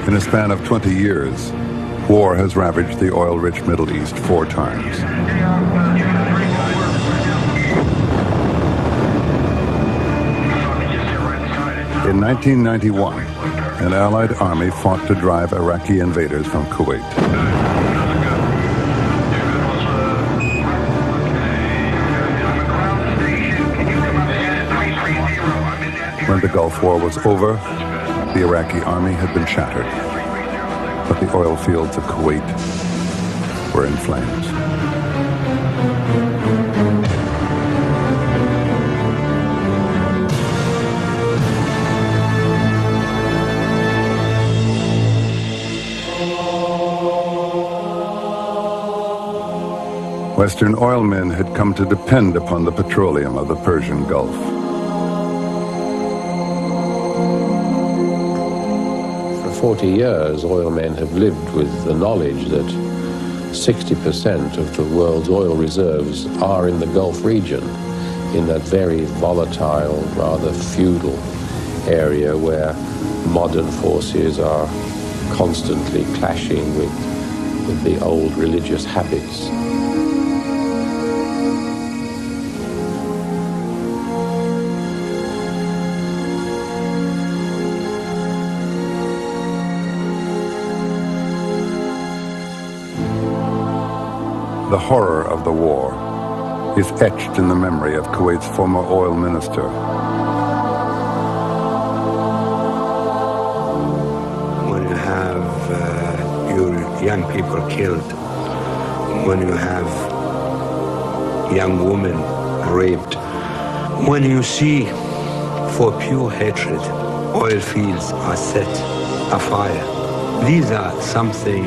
In a span of 20 years, war has ravaged the oil-rich Middle East 4 times. In 1991, an Allied army fought to drive Iraqi invaders from Kuwait. When the Gulf War was over, the Iraqi army had been shattered, but the oil fields of Kuwait were in flames. Western oil men had come to depend upon the petroleum of the Persian Gulf. For 40 years, oil men have lived with the knowledge that 60% of the world's oil reserves are in the Gulf region, in that very volatile, rather feudal area where modern forces are constantly clashing with the old religious habits. The horror of the war is etched in the memory of Kuwait's former oil minister. When you have your young people killed, when you have young women raped, when you see for pure hatred oil fields are set afire, these are something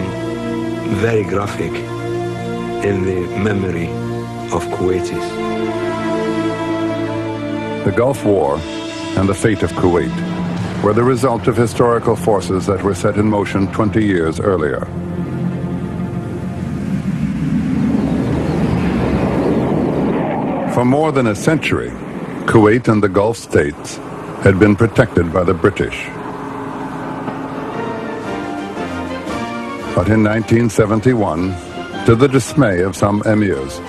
very graphic in the memory of Kuwaitis. The Gulf War and the fate of Kuwait were the result of historical forces that were set in motion 20 years earlier. For more than a century, Kuwait and the Gulf states had been protected by the British. But in 1971, to the dismay of some emirs,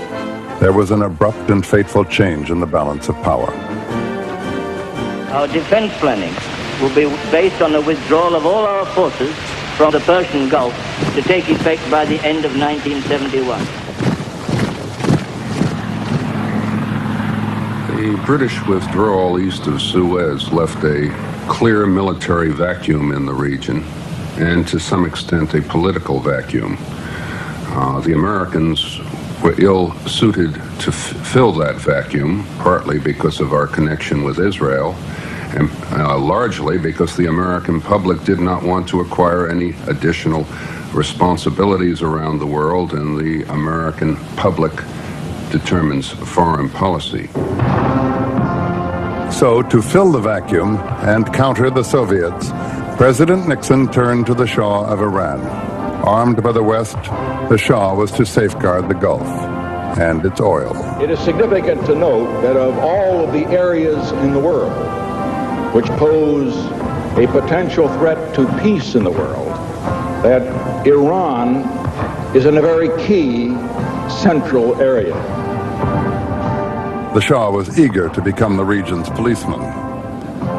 there was an abrupt and fateful change in the balance of power. Our defense planning will be based on the withdrawal of all our forces from the Persian Gulf to take effect by the end of 1971. The British withdrawal east of Suez left a clear military vacuum in the region, and to some extent a political vacuum. The Americans were ill-suited to fill that vacuum, partly because of our connection with Israel, and largely because the American public did not want to acquire any additional responsibilities around the world, and the American public determines foreign policy. So, to fill the vacuum and counter the Soviets, President Nixon turned to the Shah of Iran. Armed by the West, the Shah was to safeguard the Gulf and its oil. It is significant to note that of all of the areas in the world which pose a potential threat to peace in the world, that Iran is in a very key central area. The Shah was eager to become the region's policeman,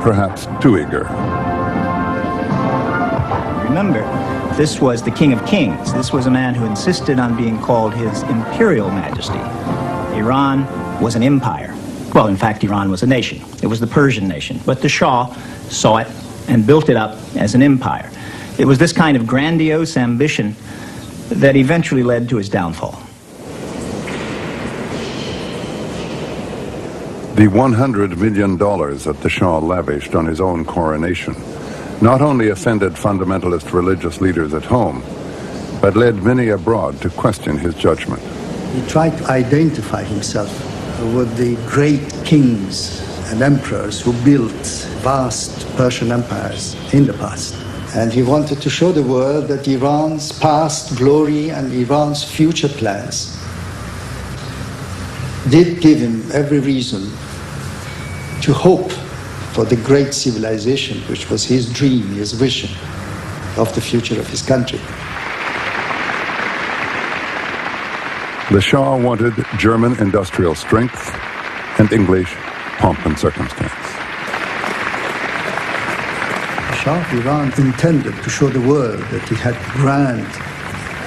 perhaps too eager. Remember, this was the King of Kings. This was a man who insisted on being called His Imperial Majesty. Iran was an empire. Well, in fact, Iran was a nation. It was the Persian nation. But the Shah saw it and built it up as an empire. It was this kind of grandiose ambition that eventually led to his downfall. The $100 million that the Shah lavished on his own coronation not only offended fundamentalist religious leaders at home, but led many abroad to question his judgment. He tried to identify himself with the great kings and emperors who built vast Persian empires in the past. And he wanted to show the world that Iran's past glory and Iran's future plans did give him every reason to hope for the great civilization, which was his dream, his vision, of the future of his country. The Shah wanted German industrial strength and English pomp and circumstance. The Shah of Iran intended to show the world that he had grand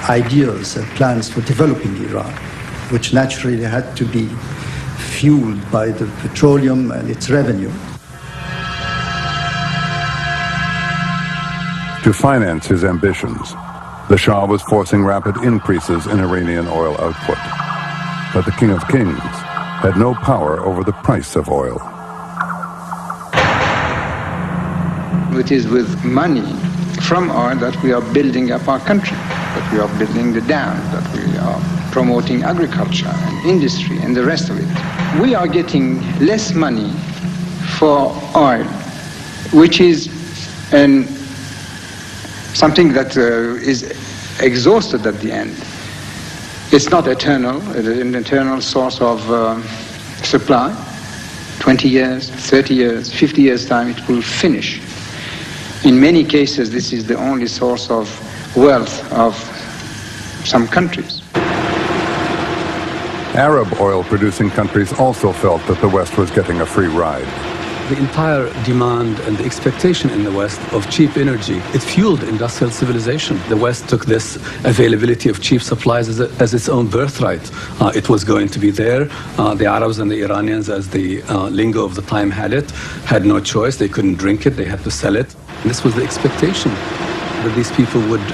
ideals and plans for developing Iran, which naturally had to be fueled by the petroleum and its revenue. To finance his ambitions, the Shah was forcing rapid increases in Iranian oil output. But the King of Kings had no power over the price of oil. It is with money from oil that we are building up our country, that we are building the dam, that we are promoting agriculture and industry and the rest of it. We are getting less money for oil, which is something that is exhausted at the end. It's not eternal, it is an eternal source of supply. 20 years, 30 years, 50 years' time, it will finish. In many cases, this is the only source of wealth of some countries. Arab oil-producing countries also felt that the West was getting a free ride. The entire demand and the expectation in the West of cheap energy, it fueled industrial civilization. The West took this availability of cheap supplies as its own birthright. It was going to be there. The Arabs and the Iranians, as the lingo of the time had it, had no choice. They couldn't drink it. They had to sell it. And this was the expectation, that these people would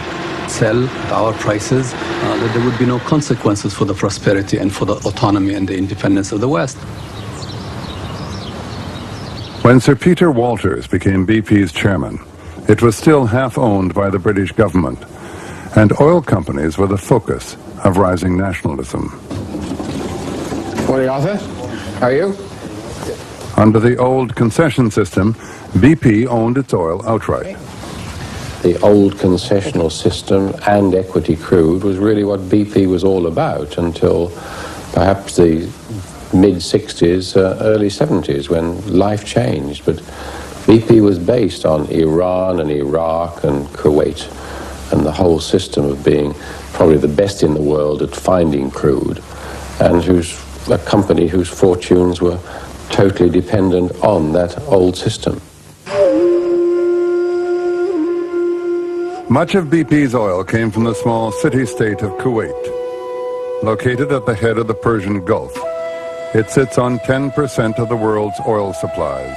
sell at our prices, that there would be no consequences for the prosperity and for the autonomy and the independence of the West. When Sir Peter Walters became BP's chairman, it was still half owned by the British government, and oil companies were the focus of rising nationalism. Morning, Arthur. How are you? Under the old concession system, BP owned its oil outright. The old concessional system and equity crude was really what BP was all about until perhaps the mid-60s, early 70s, when life changed. But BP was based on Iran and Iraq and Kuwait and the whole system of being probably the best in the world at finding crude, and a company whose fortunes were totally dependent on that old system. Much of BP's oil came from the small city-state of Kuwait. Located at the head of the Persian Gulf, it sits on 10% of the world's oil supplies.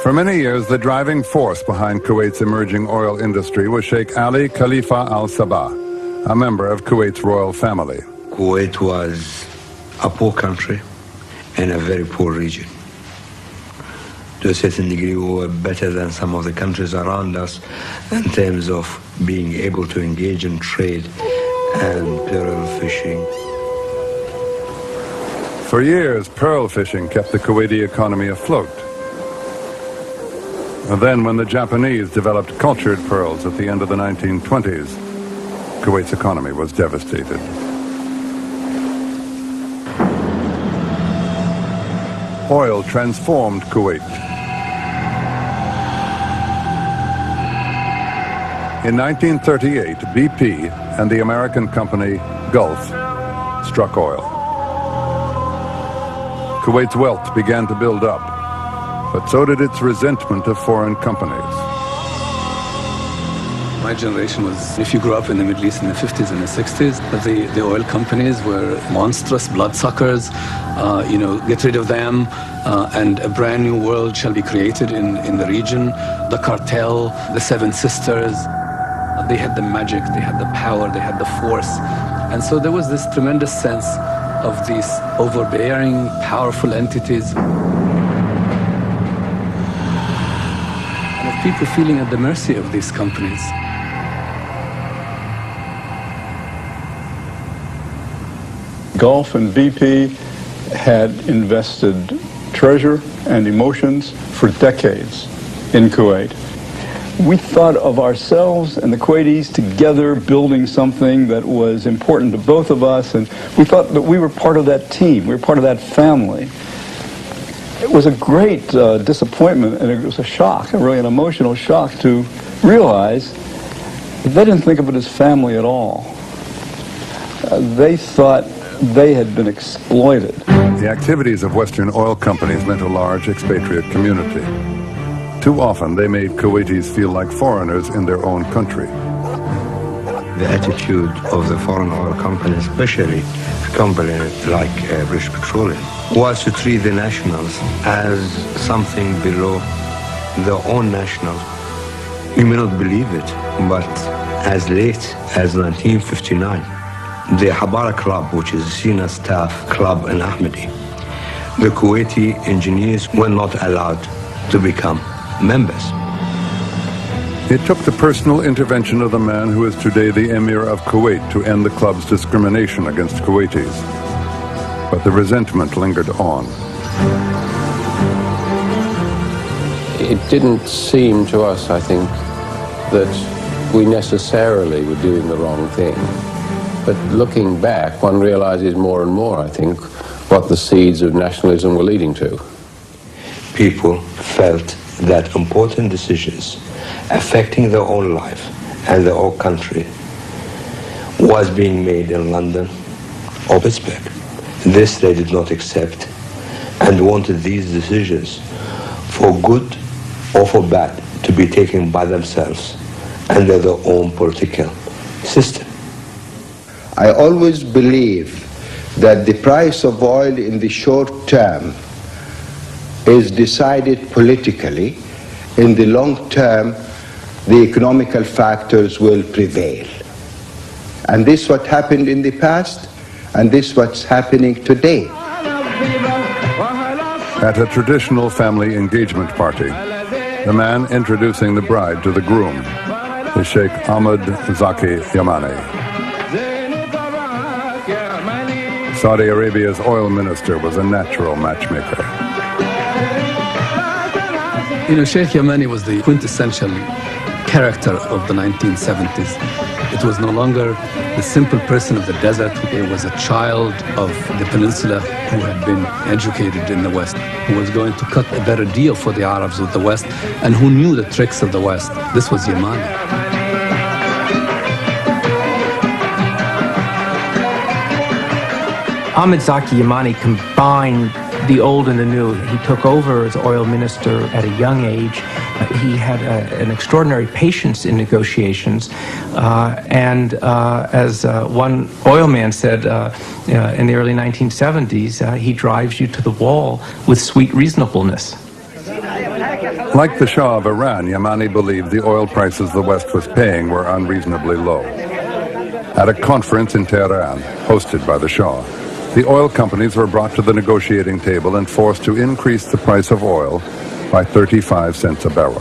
For many years, the driving force behind Kuwait's emerging oil industry was Sheikh Ali Khalifa al-Sabah, a member of Kuwait's royal family. Kuwait was a poor country in a very poor region. To a certain degree, we were better than some of the countries around us in terms of being able to engage in trade and pearl fishing. For years, pearl fishing kept the Kuwaiti economy afloat. And then, when the Japanese developed cultured pearls at the end of the 1920s, Kuwait's economy was devastated. Oil transformed Kuwait. In 1938, BP and the American company Gulf struck oil. Kuwait's wealth began to build up, but so did its resentment of foreign companies. My generation was, if you grew up in the Middle East in the 50s and the 60s, the oil companies were monstrous bloodsuckers. Get rid of them, and a brand new world shall be created in the region. The cartel, the Seven Sisters, they had the magic, they had the power, they had the force. And so there was this tremendous sense of these overbearing, powerful entities, and of people feeling at the mercy of these companies. Gulf and BP had invested treasure and emotions for decades in Kuwait. We thought of ourselves and the Kuwaitis together building something that was important to both of us, and we thought that we were part of that team, we were part of that family. it was a great disappointment, and it was a shock, really an emotional shock to realize that they didn't think of it as family at all. They thought they had been exploited. The activities of Western oil companies meant a large expatriate community. Too often, they made Kuwaitis feel like foreigners in their own country. The attitude of the foreign oil companies, especially a company like British Petroleum, was to treat the nationals as something below their own nationals. You may not believe it, but as late as 1959, the Habara Club, which is a senior staff club in Ahmadi, the Kuwaiti engineers were not allowed to become members. It took the personal intervention of the man who is today the Emir of Kuwait to end the club's discrimination against Kuwaitis. But the resentment lingered on. It didn't seem to us, I think, that we necessarily were doing the wrong thing. But looking back, one realizes more and more, I think, what the seeds of nationalism were leading to. People felt that important decisions affecting their own life and their own country was being made in London or Pittsburgh. This they did not accept and wanted these decisions, for good or for bad, to be taken by themselves under their own political system. I always believe that the price of oil in the short term is decided politically. In the long term, the economical factors will prevail. And this is what happened in the past, and this is what's happening today. At a traditional family engagement party, the man introducing the bride to the groom is Sheikh Ahmed Zaki Yamani. Saudi Arabia's oil minister was a natural matchmaker. You know, Sheikh Yamani was the quintessential character of the 1970s. It was no longer the simple person of the desert. It was a child of the peninsula who had been educated in the West, who was going to cut a better deal for the Arabs with the West, and who knew the tricks of the West. This was Yamani. Ahmed Zaki Yamani combined the old and the new. He took over as oil minister at a young age. He had an extraordinary patience in negotiations. And as one oil man said in the early 1970s, he drives you to the wall with sweet reasonableness. Like the Shah of Iran, Yamani believed the oil prices the West was paying were unreasonably low. At a conference in Tehran, hosted by the Shah, the oil companies were brought to the negotiating table and forced to increase the price of oil by 35 cents a barrel.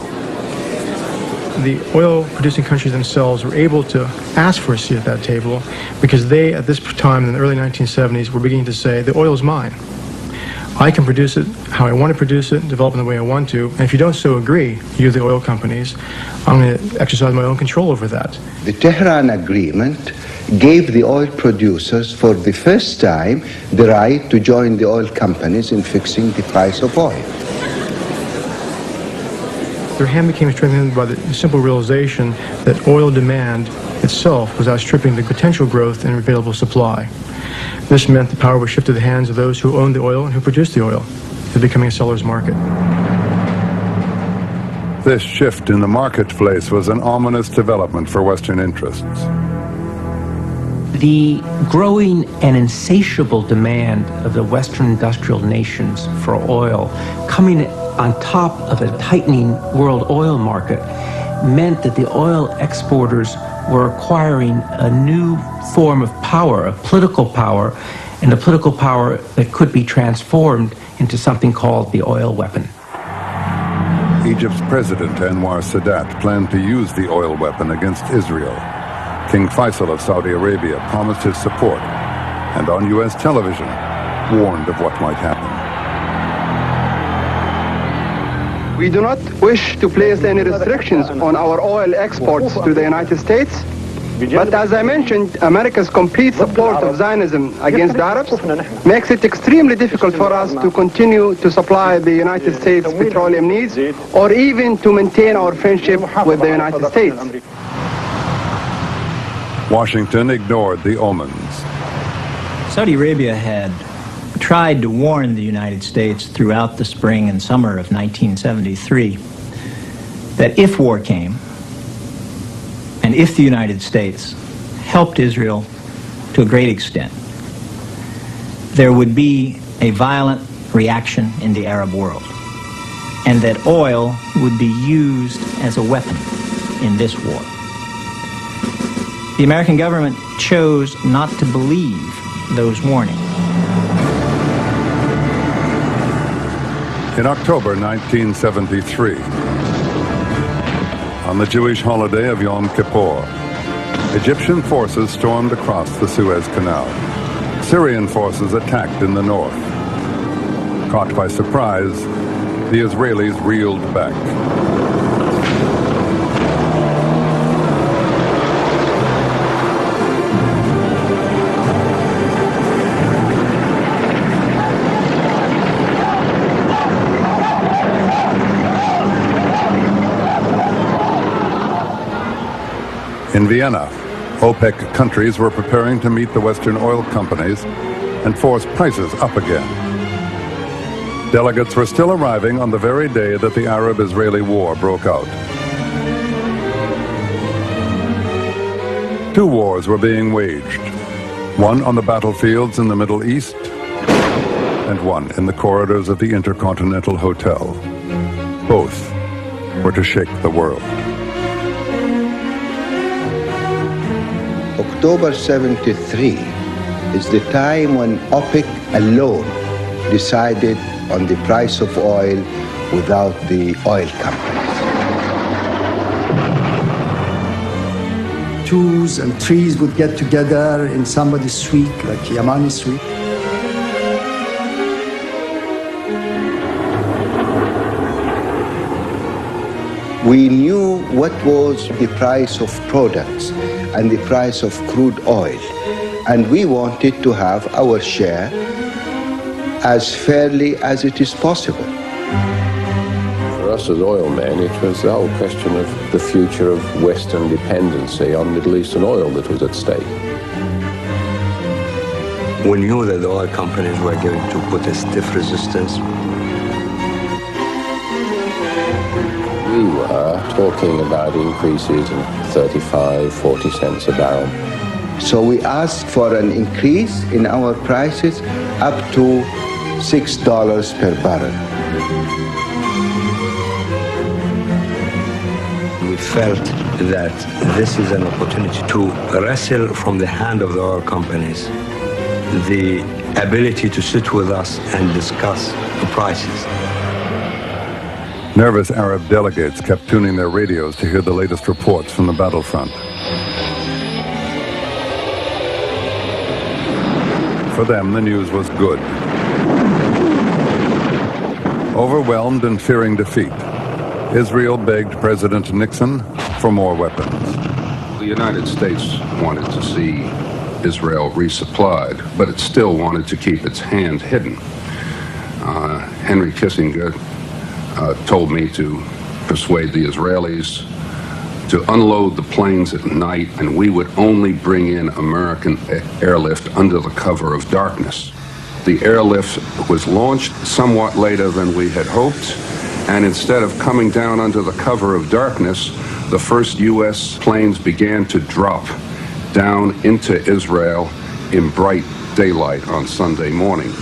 The oil-producing countries themselves were able to ask for a seat at that table because they, at this time in the early 1970s, were beginning to say, the oil is mine. I can produce it how I want to produce it, develop it the way I want to, and if you don't so agree, you, the oil companies, I'm going to exercise my own control over that. The Tehran Agreement gave the oil producers for the first time the right to join the oil companies in fixing the price of oil. Their hand became strengthened by the simple realization that oil demand itself was outstripping the potential growth in available supply. This meant the power was shifted to the hands of those who owned the oil and who produced the oil, to becoming a seller's market. This shift in the marketplace was an ominous development for Western interests. The growing and insatiable demand of the Western industrial nations for oil, coming on top of a tightening world oil market, meant that the oil exporters were acquiring a new form of power, of political power, and a political power that could be transformed into something called the oil weapon. Egypt's president, Anwar Sadat, planned to use the oil weapon against Israel. King Faisal of Saudi Arabia promised his support, and on U.S. television, warned of what might happen. We do not wish to place any restrictions on our oil exports to the United States, But as I mentioned, America's complete support of Zionism against the Arabs makes it extremely difficult for us to continue to supply the United States petroleum needs or even to maintain our friendship with the United States. Washington ignored the omens. Saudi Arabia had tried to warn the United States throughout the spring and summer of 1973 that if war came, and if the United States helped Israel to a great extent, there would be a violent reaction in the Arab world, and that oil would be used as a weapon in this war. The American government chose not to believe those warnings. In October 1973, on the Jewish holiday of Yom Kippur, Egyptian forces stormed across the Suez Canal. Syrian forces attacked in the north. Caught by surprise, the Israelis reeled back. In Vienna, OPEC countries were preparing to meet the Western oil companies and force prices up again. Delegates were still arriving on the very day that the Arab-Israeli war broke out. Two wars were being waged, one on the battlefields in the Middle East and one in the corridors of the Intercontinental Hotel. Both were to shake the world. October 73 is the time when OPEC alone decided on the price of oil without the oil companies. 2s and 3s would get together in somebody's suite, like Yamani suite. We knew what was the price of products and the price of crude oil, and we wanted to have our share as fairly as it is possible. For us as oil men, it was the whole question of the future of Western dependency on Middle Eastern oil that was at stake. We knew that the oil companies were going to put a stiff resistance. We were talking about increases in 35, 40 cents a barrel. So we asked for an increase in our prices up to $6 per barrel. We felt that this is an opportunity to wrestle from the hand of the oil companies the ability to sit with us and discuss the prices. Nervous Arab delegates kept tuning their radios to hear the latest reports from the battlefront. For them, the news was good. Overwhelmed and fearing defeat, Israel begged President Nixon for more weapons. The United States wanted to see Israel resupplied, but it still wanted to keep its hand hidden. Henry Kissinger told me to persuade the Israelis to unload the planes at night, and we would only bring in American airlift under the cover of darkness. The airlift was launched somewhat later than we had hoped, and instead of coming down under the cover of darkness, the first U.S. planes began to drop down into Israel in bright daylight on Sunday morning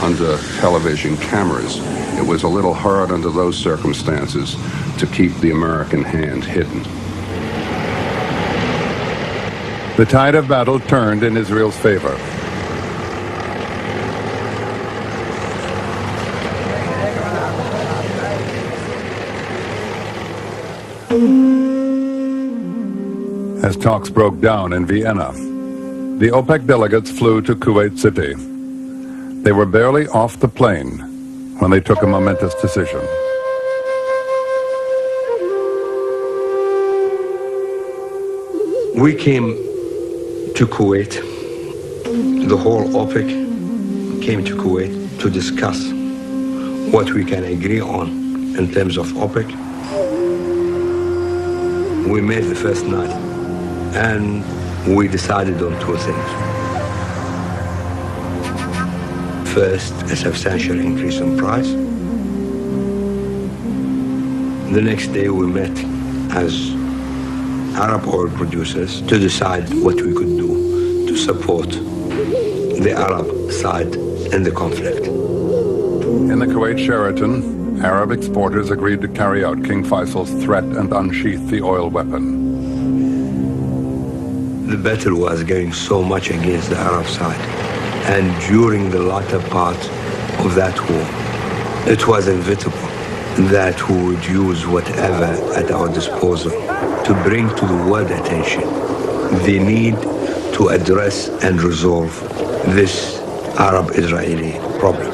under television cameras. It was a little hard under those circumstances to keep the American hand hidden. The tide of battle turned in Israel's favor. As talks broke down in Vienna, the OPEC delegates flew to Kuwait City. They were barely off the plane when they took a momentous decision. We came to Kuwait. The whole OPEC came to Kuwait to discuss what we can agree on in terms of OPEC. We met the first night and we decided on two things. First, a substantial increase in price. The next day we met as Arab oil producers to decide what we could do to support the Arab side in the conflict. In the Kuwait Sheraton, Arab exporters agreed to carry out King Faisal's threat and unsheath the oil weapon. The battle was going so much against the Arab side, and during the latter part of that war, it was inevitable that we would use whatever at our disposal to bring to the world attention the need to address and resolve this Arab-Israeli problem.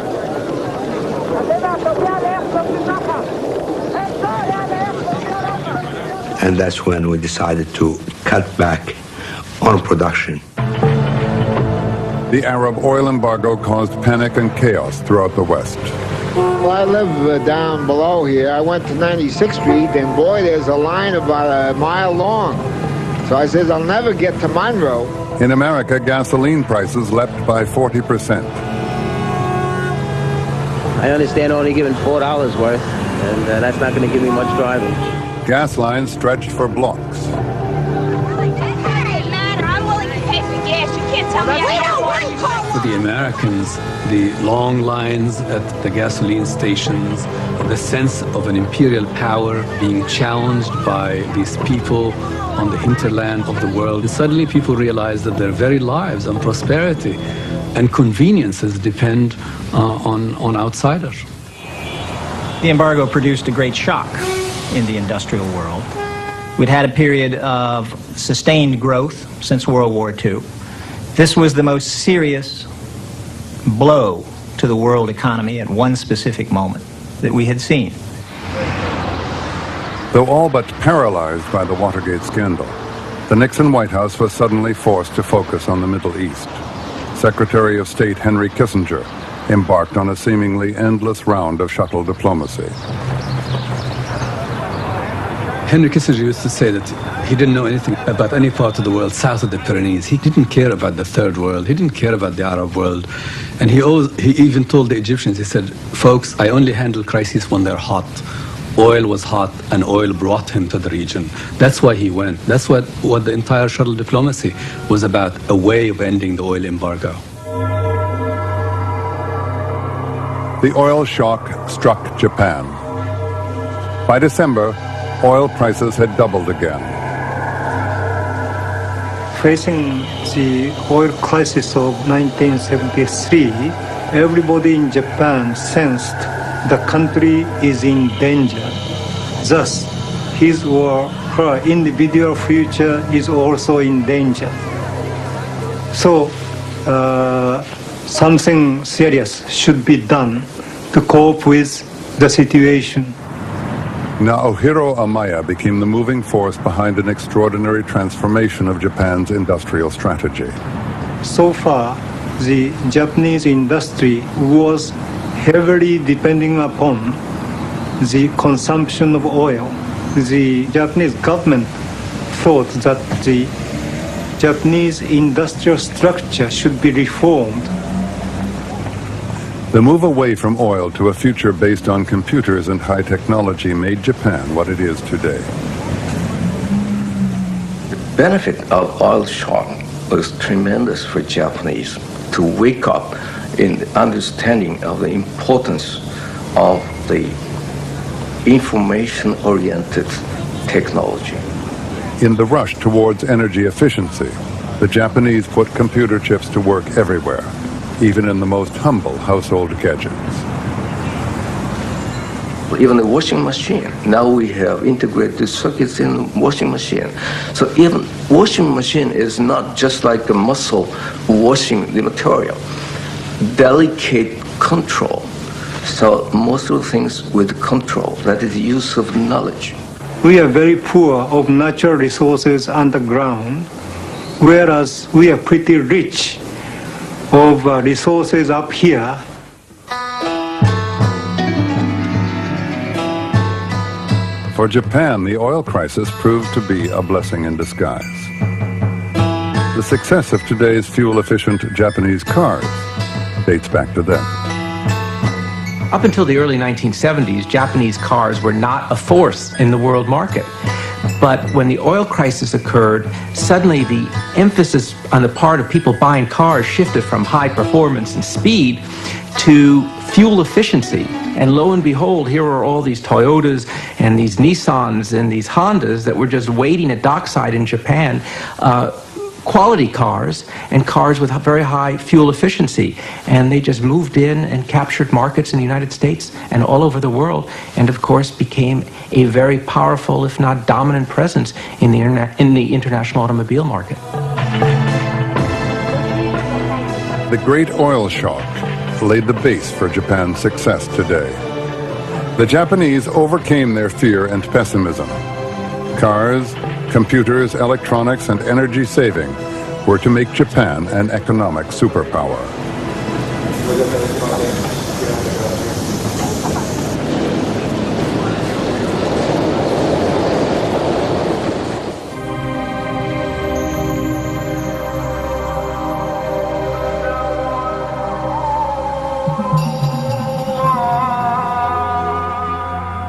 And that's when we decided to cut back on production. The Arab oil embargo caused panic and chaos throughout the West. Well, I live down below here. I went to 96th Street, and boy, there's a line about a mile long. So I says, I'll never get to Monroe. In America, gasoline prices leapt by 40%. I understand only giving $4 worth, and that's not going to give me much driving. Gas lines stretched for blocks. For the Americans, the long lines at the gasoline stations, the sense of an imperial power being challenged by these people on the hinterland of the world. And suddenly people realize that their very lives and prosperity and conveniences depend on outsiders. The embargo produced a great shock in the industrial world. We'd had a period of sustained growth since World War II. This was the most serious blow to the world economy at one specific moment that we had seen. Though all but paralyzed by the Watergate scandal, the Nixon White House was suddenly forced to focus on the Middle East. Secretary of State Henry Kissinger embarked on a seemingly endless round of shuttle diplomacy. Henry Kissinger used to say that he didn't know anything about any part of the world south of the Pyrenees. He didn't care about the third world. He didn't care about the Arab world. And he even told the Egyptians, he said, folks, I only handle crises when they're hot. Oil was hot, and oil brought him to the region. That's why he went. That's what the entire shuttle diplomacy was about, a way of ending the oil embargo. The oil shock struck Japan. By December, oil prices had doubled again. Facing the oil crisis of 1973, everybody in Japan sensed the country is in danger. Thus, his or her individual future is also in danger. So, something serious should be done to cope with the situation. Naohiro Amaya became the moving force behind an extraordinary transformation of Japan's industrial strategy. So far, the Japanese industry was heavily depending upon the consumption of oil. The Japanese government thought that the Japanese industrial structure should be reformed. The move away from oil to a future based on computers and high technology made Japan what it is today. The benefit of oil shock was tremendous for Japanese to wake up in the understanding of the importance of the information-oriented technology. In the rush towards energy efficiency, the Japanese put computer chips to work everywhere, even in the most humble household gadgets. Even the washing machine, now we have integrated circuits in the washing machine. So even washing machine is not just like a muscle washing the material. Delicate control. So most of the things with control, that is use of knowledge. We are very poor of natural resources underground. whereas we are pretty rich of resources up here. For Japan, the oil crisis proved to be a blessing in disguise. The success of today's fuel-efficient Japanese cars dates back to then. Up until the early 1970s, Japanese cars were not a force in the world market. But when the oil crisis occurred, suddenly the emphasis on the part of people buying cars shifted from high performance and speed to fuel efficiency. And lo and behold, here are all these Toyotas and these Nissans and these Hondas that were just waiting at dockside in Japan, quality cars and cars with very high fuel efficiency. And they just moved in and captured markets in the United States and all over the world, and of course became a very powerful, if not dominant presence in the international automobile market. The great oil shock laid the base for Japan's success today. The Japanese overcame their fear and pessimism. Cars, computers, electronics, and energy saving were to make Japan an economic superpower.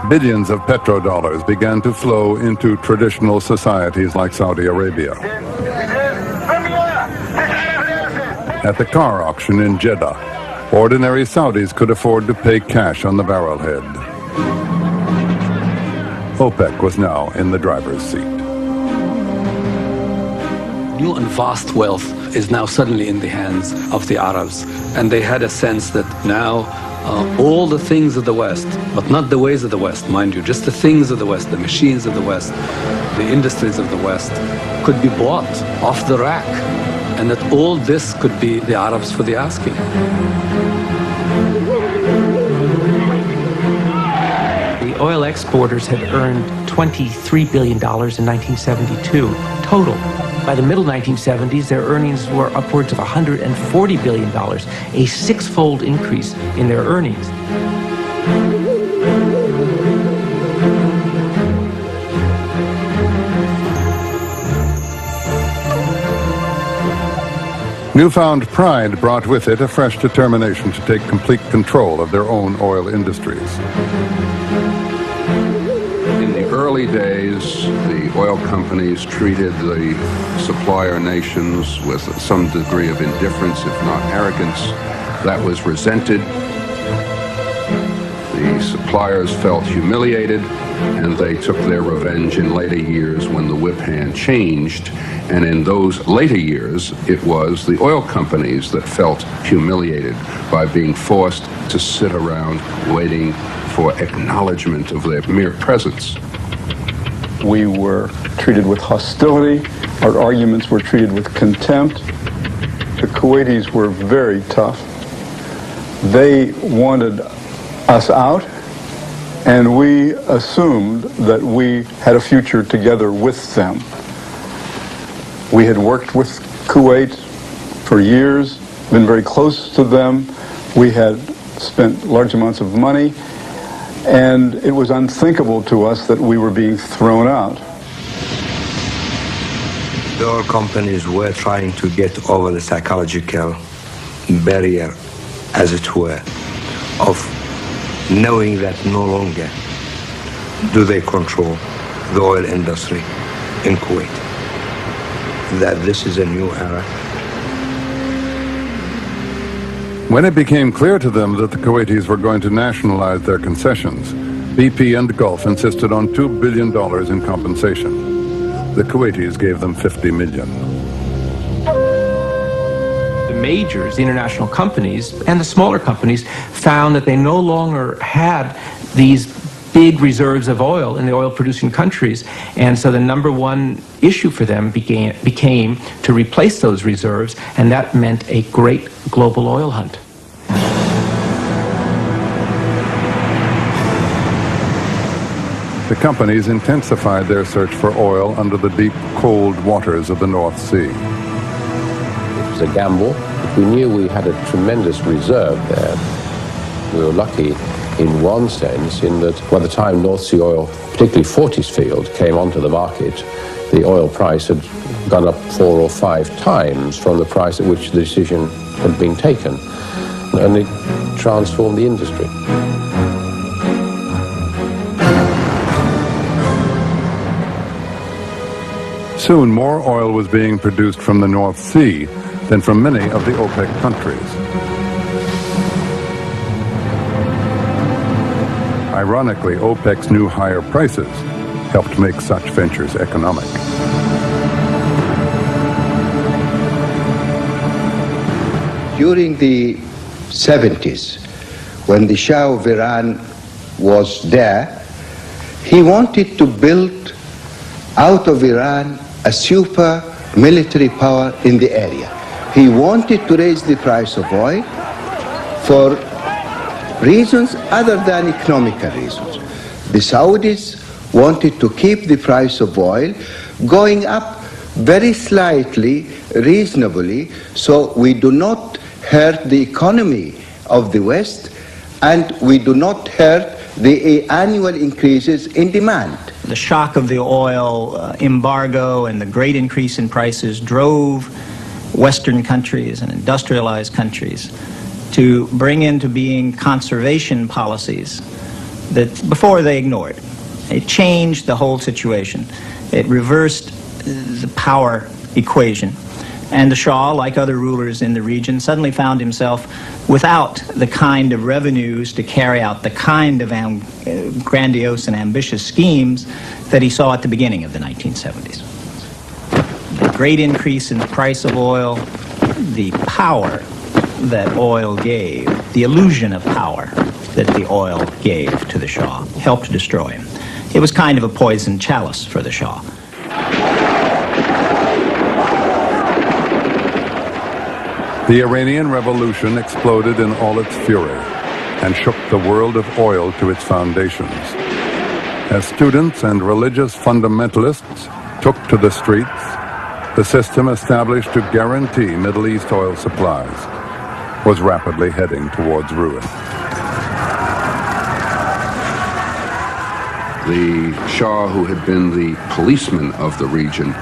Billions of petrodollars began to flow into traditional societies like Saudi Arabia. At the car auction in Jeddah, ordinary Saudis could afford to pay cash on the barrelhead. OPEC was now in the driver's seat. New and vast wealth is now suddenly in the hands of the Arabs, and they had a sense that now all the things of the West, but not the ways of the West, mind you, just the things of the West, the machines of the West, the industries of the West, could be bought off the rack, and that all this could be the Arabs for the asking. The oil exporters had earned $23 billion in 1972, total. By the middle 1970s, their earnings were upwards of $140 billion, a six-fold increase in their earnings. Newfound pride brought with it a fresh determination to take complete control of their own oil industries. In the early days, the oil companies treated the supplier nations with some degree of indifference, if not arrogance. That was resented. The suppliers felt humiliated, and they took their revenge in later years when the whip hand changed. And in those later years, it was the oil companies that felt humiliated by being forced to sit around waiting for acknowledgement of their mere presence. We were treated with hostility. Our arguments were treated with contempt. The Kuwaitis were very tough. They wanted us out, and we assumed that we had a future together with them. We had worked with Kuwait for years, been very close to them. We had spent large amounts of money, and it was unthinkable to us that we were being thrown out. The oil companies were trying to get over the psychological barrier, as it were, of knowing that no longer do they control the oil industry in Kuwait, that this is a new era. When it became clear to them that the Kuwaitis were going to nationalize their concessions, BP and Gulf insisted on $2 billion in compensation. The Kuwaitis gave them $50 million. The majors, the international companies, and the smaller companies found that they no longer had these big reserves of oil in the oil-producing countries, and so the number one issue for them became to replace those reserves, and that meant a great global oil hunt. The companies intensified their search for oil under the deep, cold waters of the North Sea. was a gamble. We knew we had a tremendous reserve there. We were lucky in one sense in that by the time North Sea oil, particularly Fortisfield, came onto the market, the oil price had gone up 4 or 5 times from the price at which the decision had been taken. And it transformed the industry. Soon more oil was being produced from the North Sea than from many of the OPEC countries. Ironically, OPEC's new higher prices helped make such ventures economic. During the 70s, when the Shah of Iran was there, he wanted to build out of Iran a super military power in the area. He wanted to raise the price of oil for reasons other than economical reasons. The Saudis wanted to keep the price of oil going up very slightly, reasonably, so we do not hurt the economy of the West and we do not hurt the annual increases in demand. The shock of the oil embargo and the great increase in prices drove Western countries and industrialized countries to bring into being conservation policies that before they ignored. It changed the whole situation. It reversed the power equation. And the Shah, like other rulers in the region, suddenly found himself without the kind of revenues to carry out the kind of grandiose and ambitious schemes that he saw at the beginning of the 1970s. The great increase in the price of oil, the power that oil gave, the illusion of power that the oil gave to the Shah, helped destroy him. It was kind of a poisoned chalice for the Shah. The Iranian Revolution exploded in all its fury and shook the world of oil to its foundations. As students and religious fundamentalists took to the streets, the system established to guarantee Middle East oil supplies was rapidly heading towards ruin. The Shah, who had been the policeman of the region,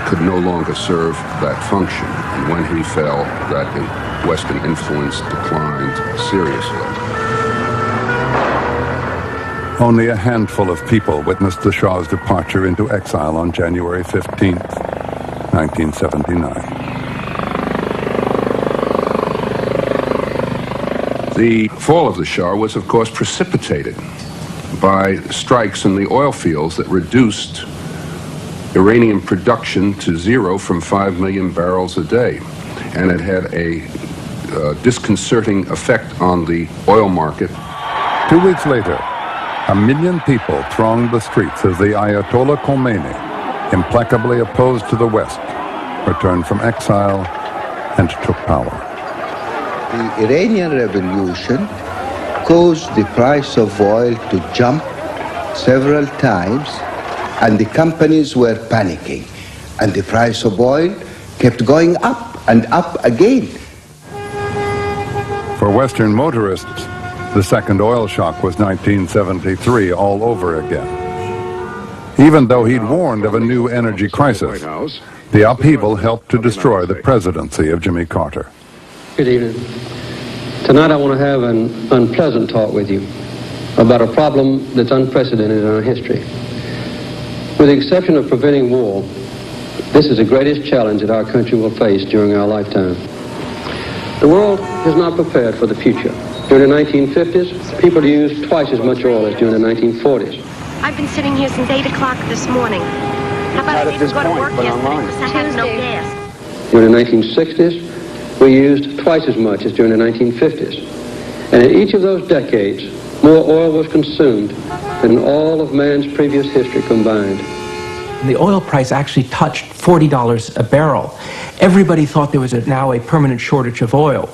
could no longer serve that function. And when he fell, that Western influence declined seriously. Only a handful of people witnessed the Shah's departure into exile on January 15th, 1979. The fall of the Shah was, of course, precipitated by strikes in the oil fields that reduced Iranian production to zero from 5 million barrels a day. And it had a disconcerting effect on the oil market. 2 weeks later, 1 million people thronged the streets as the Ayatollah Khomeini, implacably opposed to the West, returned from exile and took power. The Iranian Revolution caused the price of oil to jump several times, and the companies were panicking, and the price of oil kept going up and up again. For Western motorists, the second oil shock was 1973 all over again. Even though he'd warned of a new energy crisis, the upheaval helped to destroy the presidency of Jimmy Carter. Good evening. Tonight I want to have an unpleasant talk with you about a problem that's unprecedented in our history. With the exception of preventing war, this is the greatest challenge that our country will face during our lifetime. The world is not prepared for the future. During the 1950s, people used twice as much oil as during the 1940s. I've been sitting here since 8 o'clock this morning. How about I didn't go to work yesterday because I had no gas? During the 1960s, we used twice as much as during the 1950s. And in each of those decades, more oil was consumed than in all of man's previous history combined. The oil price actually touched $40 a barrel. Everybody thought there was now a permanent shortage of oil.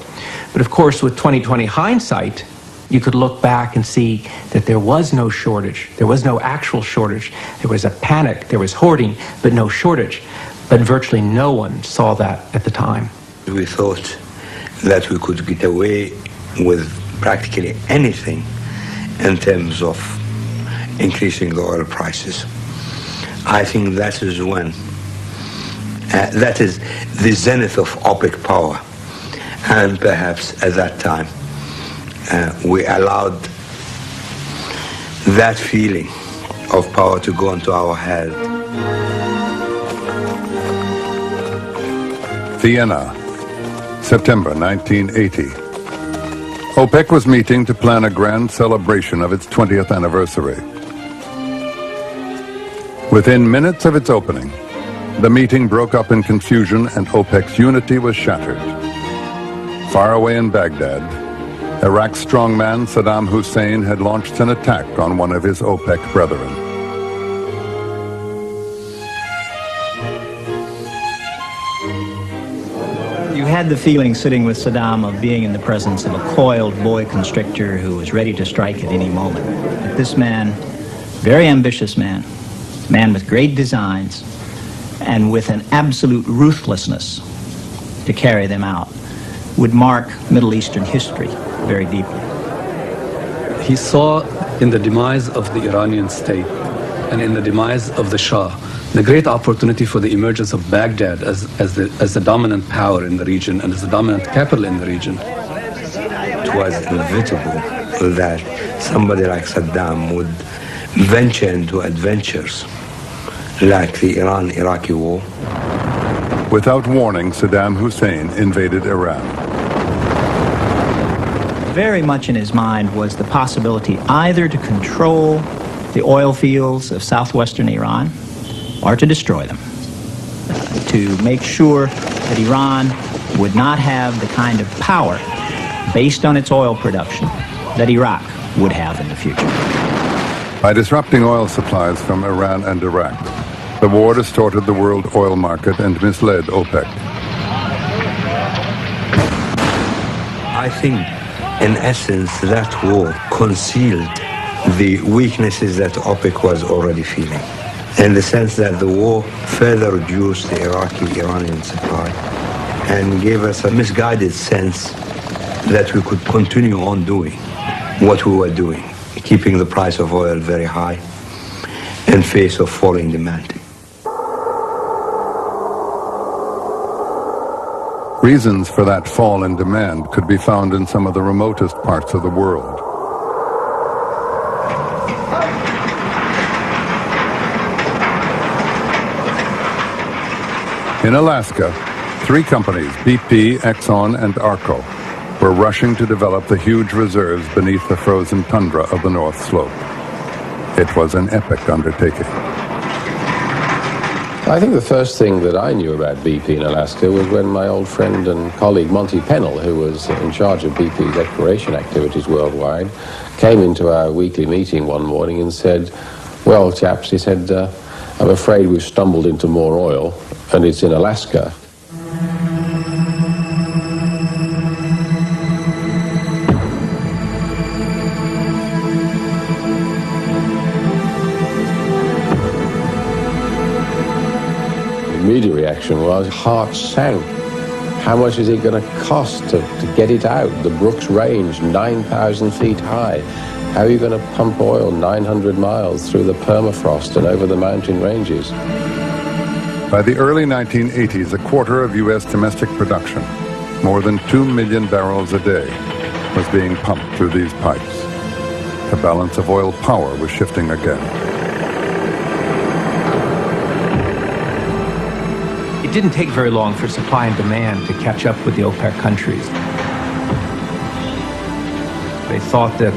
But of course, with 20/20 hindsight, you could look back and see that there was no shortage. There was no actual shortage. There was a panic, there was hoarding, but no shortage. But virtually no one saw that at the time. We thought that we could get away with practically anything in terms of increasing the oil prices. I think that is when, that is the zenith of OPEC power. And perhaps at that time, we allowed that feeling of power to go into our head. Vienna, September 1980. OPEC was meeting to plan a grand celebration of its 20th anniversary. Within minutes of its opening, the meeting broke up in confusion and OPEC's unity was shattered. Far away in Baghdad, Iraq's strongman Saddam Hussein had launched an attack on one of his OPEC brethren. You had the feeling sitting with Saddam of being in the presence of a coiled boa constrictor who was ready to strike at any moment. But this man, very ambitious man with great designs, and with an absolute ruthlessness to carry them out, would mark Middle Eastern history very deeply. He saw in the demise of the Iranian state and in the demise of the Shah the great opportunity for the emergence of Baghdad as the dominant power in the region and as the dominant capital in the region. It was inevitable that somebody like Saddam would venture into adventures like the Iran-Iraqi war. Without warning, Saddam Hussein invaded Iran. Very much in his mind was the possibility either to control the oil fields of southwestern Iran or to destroy them, to make sure that Iran would not have the kind of power based on its oil production that Iraq would have in the future. By disrupting oil supplies from Iran and Iraq, the war distorted the world oil market and misled OPEC. I think, in essence, that war concealed the weaknesses that OPEC was already feeling, in the sense that the war further reduced the Iraqi-Iranian supply and gave us a misguided sense that we could continue on doing what we were doing, keeping the price of oil very high in face of falling demand. Reasons for that fall in demand could be found in some of the remotest parts of the world. In Alaska, 3 companies, BP, Exxon, and Arco, were rushing to develop the huge reserves beneath the frozen tundra of the North Slope. It was an epic undertaking. I think the first thing that I knew about BP in Alaska was when my old friend and colleague Monty Pennell, who was in charge of BP's exploration activities worldwide, came into our weekly meeting one morning and said, "Well, chaps," he said, "I'm afraid we've stumbled into more oil, and it's in Alaska." The immediate reaction was, heart sank. How much is it going to cost to get it out? The Brooks Range, 9,000 feet high. How are you going to pump oil 900 miles through the permafrost and over the mountain ranges? By the early 1980s, a quarter of U.S. domestic production, more than 2 million barrels a day, was being pumped through these pipes. The balance of oil power was shifting again. It didn't take very long for supply and demand to catch up with the OPEC countries. They thought that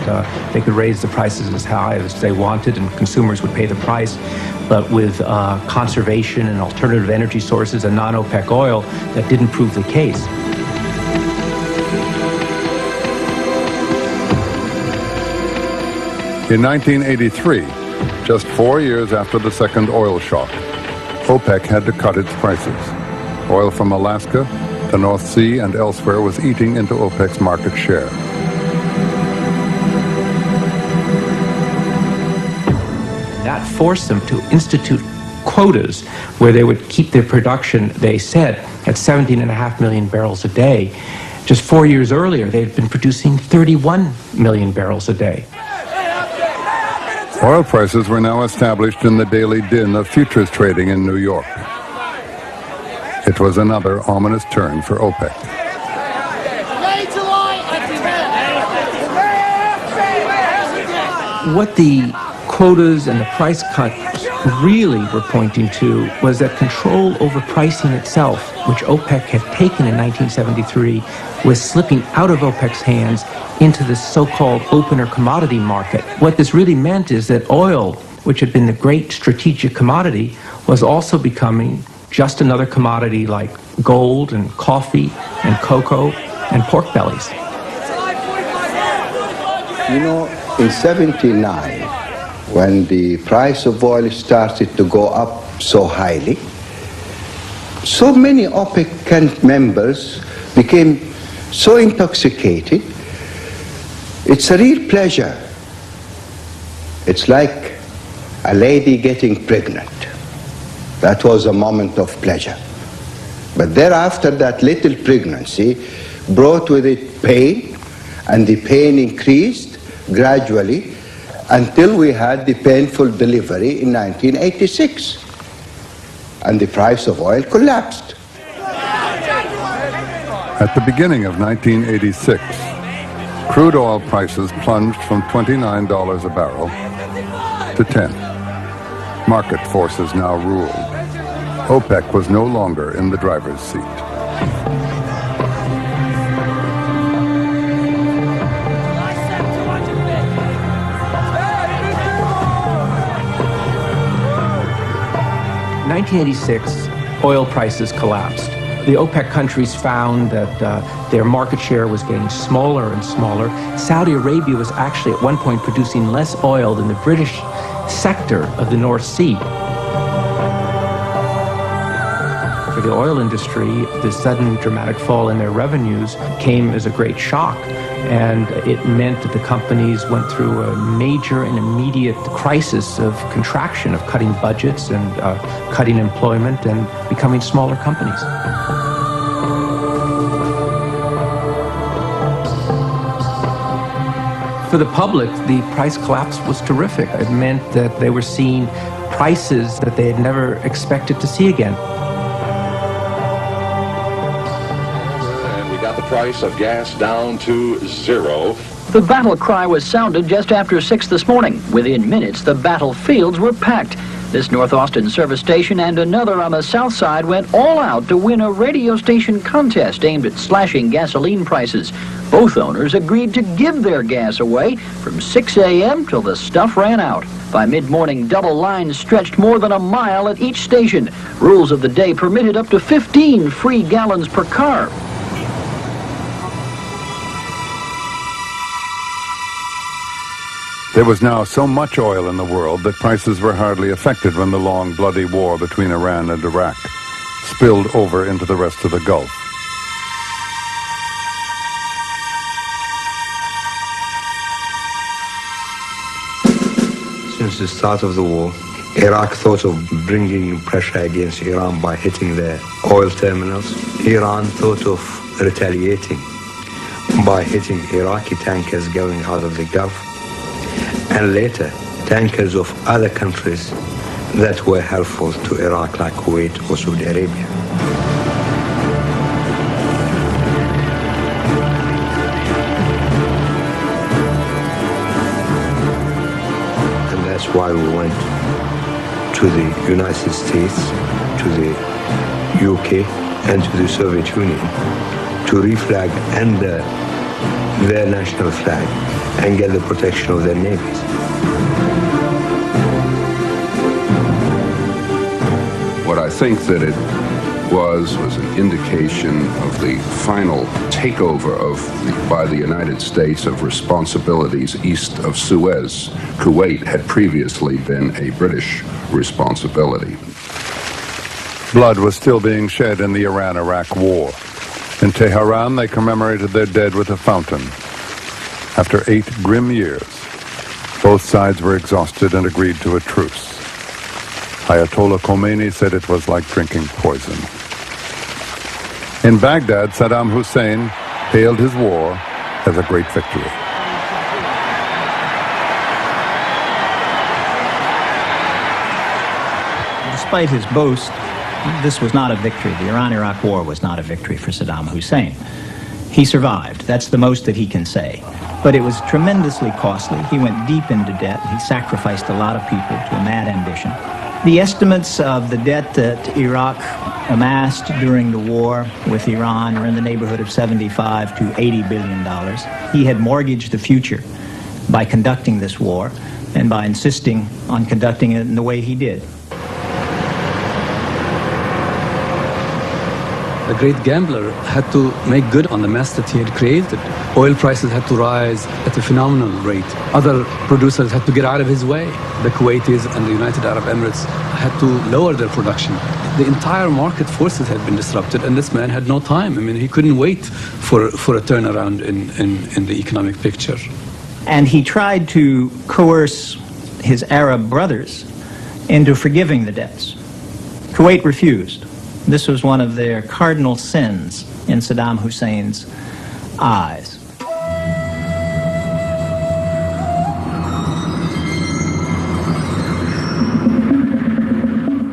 they could raise the prices as high as they wanted and consumers would pay the price. But with conservation and alternative energy sources and non-OPEC oil, that didn't prove the case. In 1983, just 4 years after the second oil shock, OPEC had to cut its prices. Oil from Alaska, the North Sea, and elsewhere was eating into OPEC's market share. That forced them to institute quotas where they would keep their production, they said, at 17.5 million barrels a day. Just 4 years earlier, they'd been producing 31 million barrels a day. Oil prices were now established in the daily din of futures trading in New York. It was another ominous turn for OPEC. What the quotas and the price cuts really were pointing to was that control over pricing itself, which OPEC had taken in 1973, was slipping out of OPEC's hands into the so-called opener commodity market. What this really meant is that oil, which had been the great strategic commodity, was also becoming just another commodity like gold and coffee and cocoa and pork bellies. You know, in 79, when the price of oil started to go up so highly, so many OPEC members became so intoxicated. It's a real pleasure. It's like a lady getting pregnant. That was a moment of pleasure. But thereafter, that little pregnancy brought with it pain, and the pain increased gradually until we had the painful delivery in 1986. And the price of oil collapsed. At the beginning of 1986, crude oil prices plunged from $29 a barrel to $10. Market forces now ruled. OPEC was no longer in the driver's seat. In 1986, oil prices collapsed. The OPEC countries found that their market share was getting smaller and smaller. Saudi Arabia was actually at one point producing less oil than the British sector of the North Sea. For the oil industry, the sudden dramatic fall in their revenues came as a great shock, and it meant that the companies went through a major and immediate crisis of contraction, of cutting budgets and cutting employment and becoming smaller companies. For the public, the price collapse was terrific. It meant that they were seeing prices that they had never expected to see again. And we got the price of gas down to zero. The battle cry was sounded just after 6 this morning. Within minutes, the battlefields were packed. This North Austin service station and another on the south side went all out to win a radio station contest aimed at slashing gasoline prices. Both owners agreed to give their gas away from 6 a.m. till the stuff ran out. By mid-morning, double lines stretched more than a mile at each station. Rules of the day permitted up to 15 free gallons per car. There was now so much oil in the world that prices were hardly affected when the long, bloody war between Iran and Iraq spilled over into the rest of the Gulf. Since the start of the war, Iraq thought of bringing pressure against Iran by hitting their oil terminals. Iran thought of retaliating by hitting Iraqi tankers going out of the Gulf, and later tankers of other countries that were helpful to Iraq, like Kuwait or Saudi Arabia. And that's why we went to the United States, to the UK, and to the Soviet Union to reflag under their national flag and get the protection of their navies. What I think that it was an indication of the final takeover by the United States of responsibilities east of Suez. Kuwait had previously been a British responsibility. Blood was still being shed in the Iran-Iraq war. In Tehran, they commemorated their dead with a fountain. After 8 grim years, both sides were exhausted and agreed to a truce. Ayatollah Khomeini said it was like drinking poison. In Baghdad, Saddam Hussein hailed his war as a great victory. Despite his boast, this was not a victory. The Iran-Iraq War was not a victory for Saddam Hussein. He survived. That's the most that he can say. But it was tremendously costly. He went deep into debt. He sacrificed a lot of people to a mad ambition. The estimates of the debt that Iraq amassed during the war with Iran are in the neighborhood of $75 to $80 billion. He had mortgaged the future by conducting this war and by insisting on conducting it in the way he did. The great gambler had to make good on the mess that he had created. Oil prices had to rise at a phenomenal rate. Other producers had to get out of his way. The Kuwaitis and the United Arab Emirates had to lower their production. The entire market forces had been disrupted, and this man had no time. I mean, he couldn't wait for a turnaround in the economic picture. And he tried to coerce his Arab brothers into forgiving the debts. Kuwait refused. This was one of their cardinal sins in Saddam Hussein's eyes.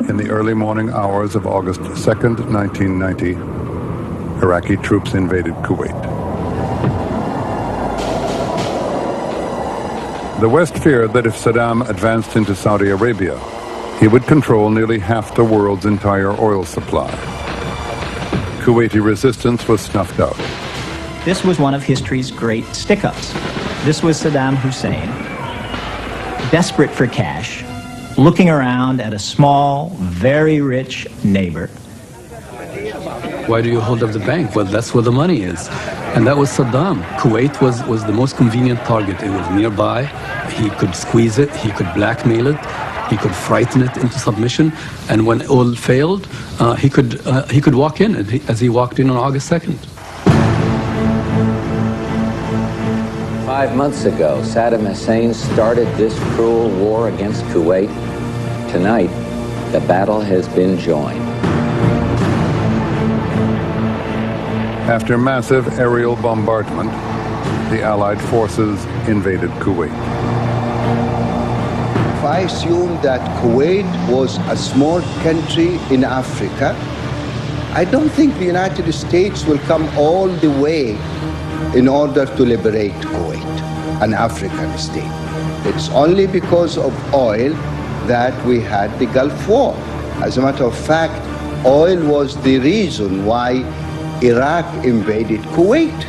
In the early morning hours of August 2nd, 1990, Iraqi troops invaded Kuwait. The West feared that if Saddam advanced into Saudi Arabia, he would control nearly half the world's entire oil supply. Kuwaiti resistance was snuffed out. This was one of history's great stick-ups. This was Saddam Hussein, desperate for cash, looking around at a small, very rich neighbor. Why do you hold up the bank? Well, that's where the money is. And that was Saddam. Kuwait was the most convenient target. It was nearby. He could squeeze it. He could blackmail it. He could frighten it into submission, and when all failed, he could walk in as he walked in on August 2nd. 5 months ago, Saddam Hussein started this cruel war against Kuwait. Tonight, the battle has been joined. After massive aerial bombardment, the Allied forces invaded Kuwait. If I assume that Kuwait was a small country in Africa, I don't think the United States will come all the way in order to liberate Kuwait, an African state. It's only because of oil that we had the Gulf War. As a matter of fact, oil was the reason why Iraq invaded Kuwait.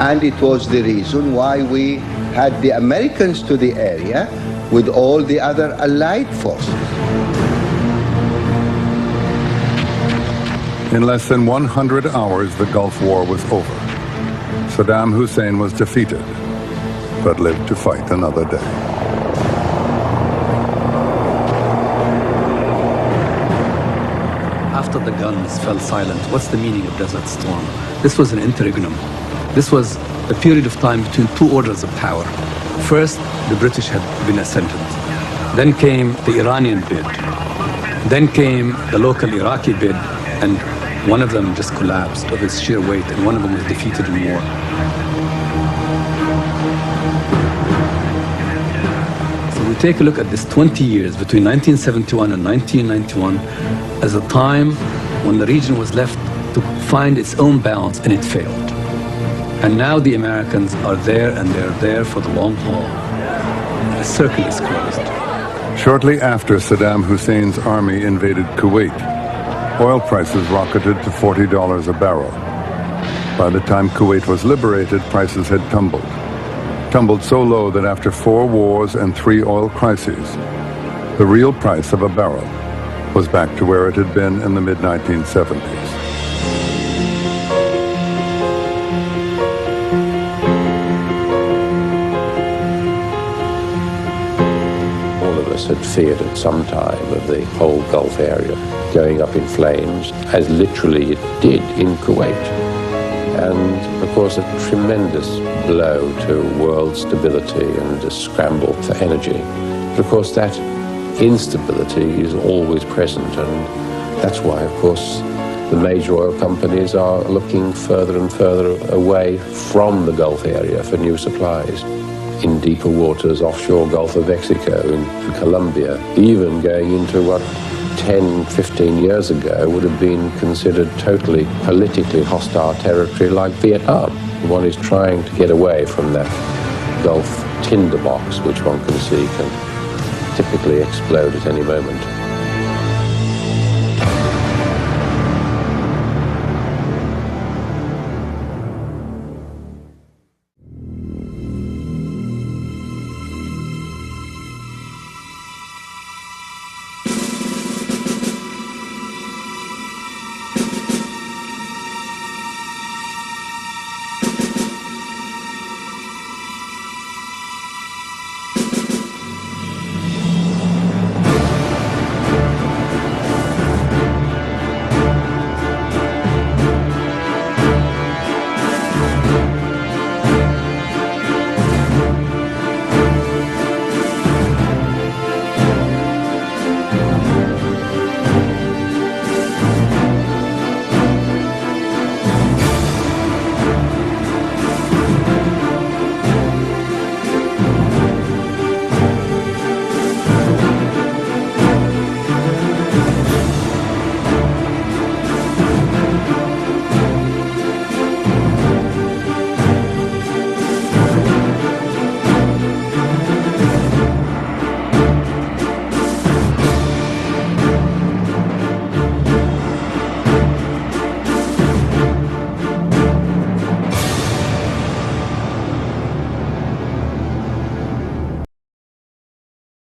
And it was the reason why we had the Americans to the area with all the other Allied forces. In less than 100 hours, the Gulf War was over. Saddam Hussein was defeated, but lived to fight another day. After the guns fell silent, what's the meaning of Desert Storm? This was an interregnum. This was a period of time between two orders of power. First, the British had been ascendant. Then came the Iranian bid. Then came the local Iraqi bid, and one of them just collapsed of its sheer weight, and one of them was defeated in war. So we take a look at this 20 years between 1971 and 1991 as a time when the region was left to find its own balance, and it failed. And now the Americans are there, and they're there for the long haul. The circle is closed. Shortly after Saddam Hussein's army invaded Kuwait, oil prices rocketed to $40 a barrel. By the time Kuwait was liberated, prices had tumbled so low that after 4 wars and 3 oil crises, the real price of a barrel was back to where it had been in the mid-1970s. Had feared at some time of the whole Gulf area going up in flames, as literally it did in Kuwait. And of course a tremendous blow to world stability and a scramble for energy. But of course that instability is always present, and that's why, of course, the major oil companies are looking further and further away from the Gulf area for new supplies. In deeper waters offshore Gulf of Mexico, in Colombia, even going into what 10, 15 years ago would have been considered totally politically hostile territory like Vietnam. One is trying to get away from that Gulf tinderbox, which one can see can typically explode at any moment.